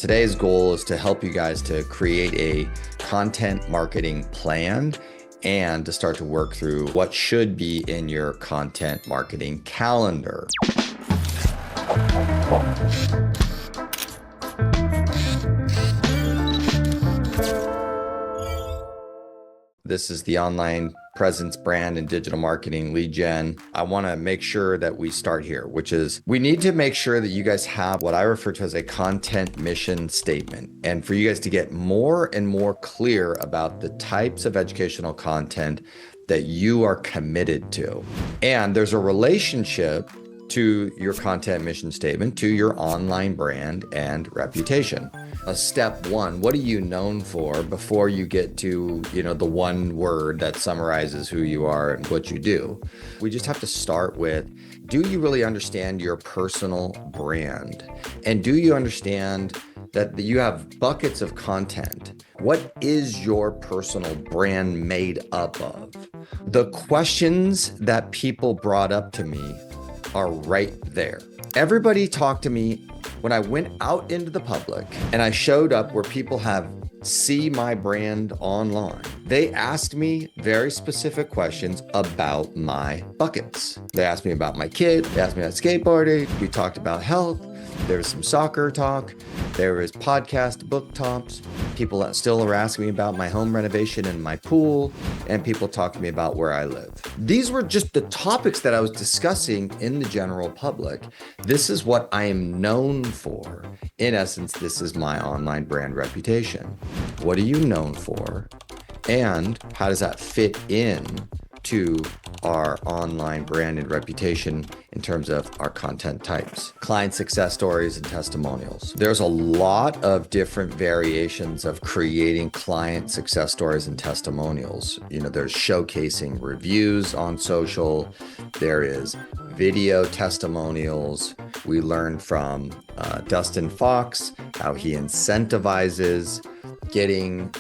Today's goal is to help you guys to create a content marketing plan and to start to work through what should be in your content marketing calendar. This is the online presence, brand, and digital marketing lead gen. I want to make sure that we start here, which is we need to make sure that you guys have what I refer to as a content mission statement. And for you guys to get more and more clear about the types of educational content that you are committed to. And there's a relationship to your content mission statement, to your online brand and reputation. Step one, what are you known for before you get to, the one word that summarizes who you are and what you do? We just have to start with, do you really understand your personal brand? And do you understand that you have buckets of content? What is your personal brand made up of? The questions that people brought up to me are right there. Everybody talked to me when I went out into the public and I showed up where people have see my brand online. They asked me very specific questions about my buckets. They asked me about my kid. They asked me about skateboarding. We talked about health. There was some soccer talk. There was podcast book tops. People that still are asking me about my home renovation and my pool, and people talk to me about where I live. These were just the topics that I was discussing in the general public. This is what I am known for. In essence, this is my online brand reputation. What are you known for? And how does that fit in to our online brand and reputation in terms of our content types? Client success stories and testimonials. There's a lot of different variations of creating client success stories and testimonials. There's showcasing reviews on social. There is video testimonials. We learned from Dustin Fox how he incentivizes getting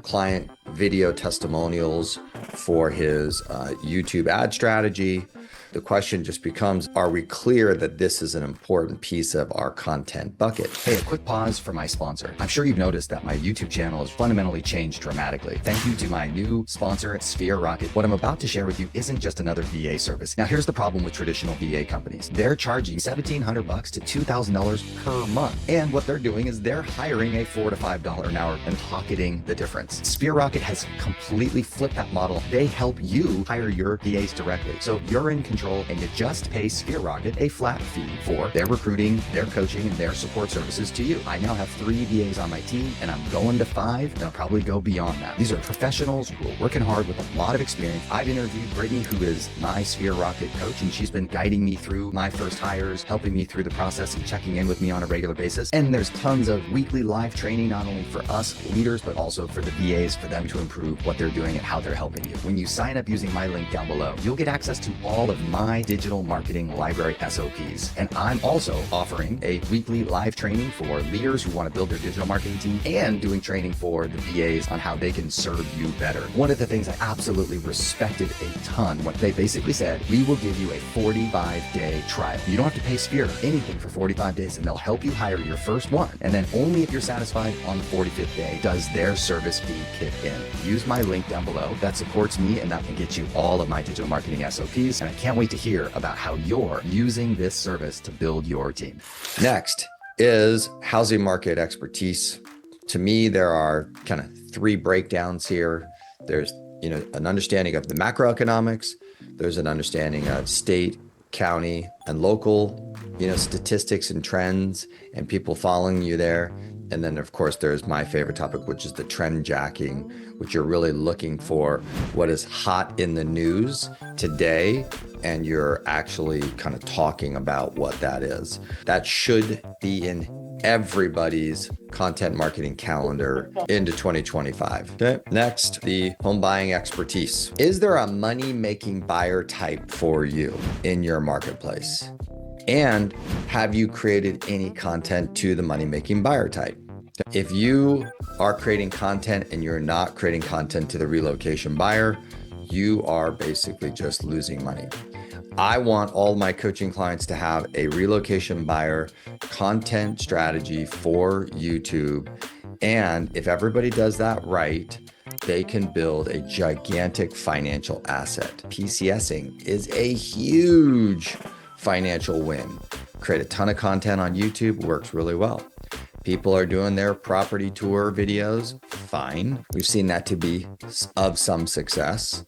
client video testimonials for his YouTube ad strategy. The question just becomes, are we clear that this is an important piece of our content bucket? Hey, a quick pause for my sponsor. I'm sure you've noticed that my YouTube channel has fundamentally changed dramatically. Thank you to my new sponsor, Sphere Rocket. What I'm about to share with you isn't just another VA service. Now, here's the problem with traditional VA companies. They're charging $1,700 to $2,000 per month. And what they're doing is they're hiring a $4 to $5 an hour and pocketing the difference. Sphere Rocket has completely flipped that model. They help you hire your VAs directly. So you're in control and you just pay Sphere Rocket a flat fee for their recruiting, their coaching, and their support services to you. I now have 3 VAs on my team and I'm going to 5 and I'll probably go beyond that. These are professionals who are working hard with a lot of experience. I've interviewed Brittany, who is my Sphere Rocket coach, and she's been guiding me through my first hires, helping me through the process and checking in with me on a regular basis. And there's tons of weekly live training, not only for us leaders, but also for the VAs, for them to improve what they're doing and how they're helping you. When you sign up using my link down below, you'll get access to all of my digital marketing library SOPs. And I'm also offering a weekly live training for leaders who want to build their digital marketing team, and doing training for the VAs on how they can serve you better. One of the things I absolutely respected a ton, what they basically said, we will give you a 45-day trial. You don't have to pay Sphere anything for 45 days, and they'll help you hire your first one. And then only if you're satisfied on the 45th day does their service fee kick in. Use my link down below. That supports me, and that can get you all of my digital marketing SOPs. And I can't wait to hear about how you're using this service to build your team. Next is housing market expertise. To me, there are kind of 3 breakdowns here. There's, an understanding of the macroeconomics. There's an understanding of state, county, and local, statistics and trends and people following you there. And then, of course, there's my favorite topic, which is the trend jacking, which you're really looking for what is hot in the news today, and you're actually kind of talking about what that is. That should be in everybody's content marketing calendar into 2025. Okay. Next, the home buying expertise. Is there a money-making buyer type for you in your marketplace? And have you created any content to the money-making buyer type? If you are creating content and you're not creating content to the relocation buyer, you are basically just losing money. I want all my coaching clients to have a relocation buyer content strategy for YouTube. And if everybody does that right, they can build a gigantic financial asset. PCSing is a huge financial win. Create a ton of content on YouTube, works really well. People are doing their property tour videos, fine. We've seen that to be of some success.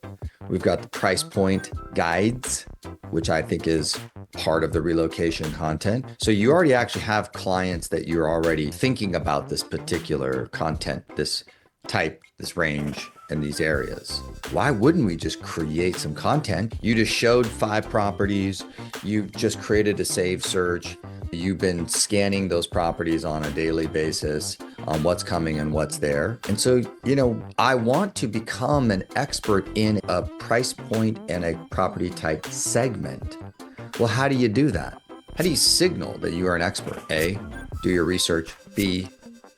We've got the price point guides, which I think is part of the relocation content. So you already actually have clients that you're already thinking about this particular content, this type, this range, and these areas. Why wouldn't we just create some content? You just showed 5 properties. You've just created a saved search. You've been scanning those properties on a daily basis on what's coming and what's there. And so, I want to become an expert in a price point and a property type segment. Well, how do you do that? How do you signal that you are an expert? A, do your research. B,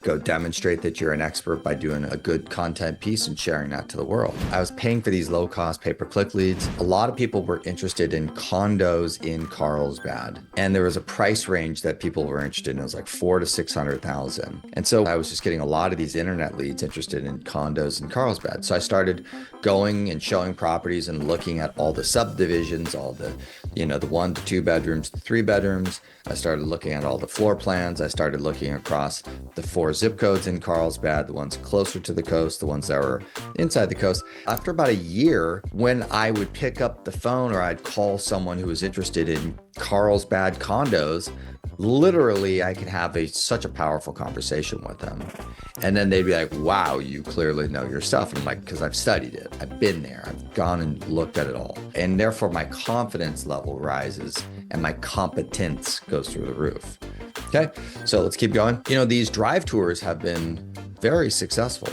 go demonstrate that you're an expert by doing a good content piece and sharing that to the world. I was paying for these low-cost pay-per-click leads. A lot of people were interested in condos in Carlsbad, and there was a price range that people were interested in. It was like $400,000 to $600,000. And so I was just getting a lot of these internet leads interested in condos in Carlsbad. So I started going and showing properties and looking at all the subdivisions, all the 1 to 2 bedrooms, 3 bedrooms. I started looking at all the floor plans. I started looking across the 4 zip codes in Carlsbad, the ones closer to the coast, the ones that were inside the coast. After about a year, when I would pick up the phone or I'd call someone who was interested in Carlsbad condos, literally I could have such a powerful conversation with them. And then they'd be like, wow, you clearly know your stuff. And I'm like, because I've studied it. I've been there. I've gone and looked at it all. And therefore my confidence level rises and my competence goes through the roof. Okay, so let's keep going. These drive tours have been very successful.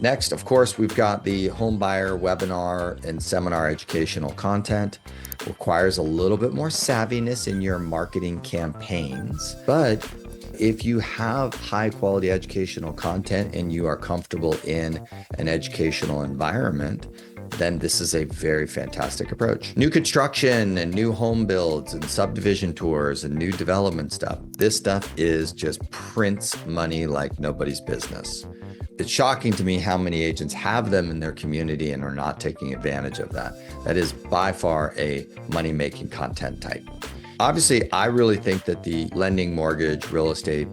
Next, of course, we've got the home buyer webinar and seminar educational content. Requires a little bit more savviness in your marketing campaigns, but if you have high quality educational content and you are comfortable in an educational environment, then this is a very fantastic approach. New construction and new home builds and subdivision tours and new development stuff. This stuff is just prints money like nobody's business. It's shocking to me how many agents have them in their community and are not taking advantage of that. That is by far a money-making content type. Obviously, I really think that the lending, mortgage, real estate,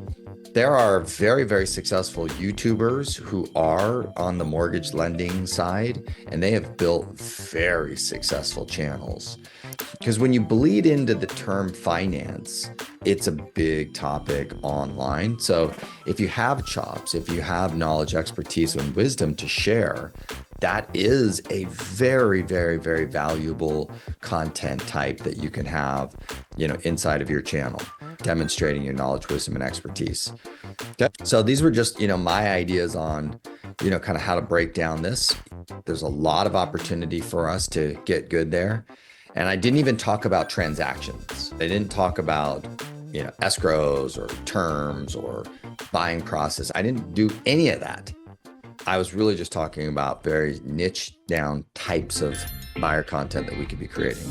there are very, very successful YouTubers who are on the mortgage lending side, and they have built very successful channels. Because when you bleed into the term finance, it's a big topic online. So if you have chops, if you have knowledge, expertise, and wisdom to share, that is a very, very, very valuable content type that you can have, inside of your channel, demonstrating your knowledge, wisdom, and expertise. Okay. So these were just, my ideas on, kind of how to break down this. There's a lot of opportunity for us to get good there. And I didn't even talk about transactions. I didn't talk about, escrows or terms or buying process. I didn't do any of that. I was really just talking about very niche down types of buyer content that we could be creating.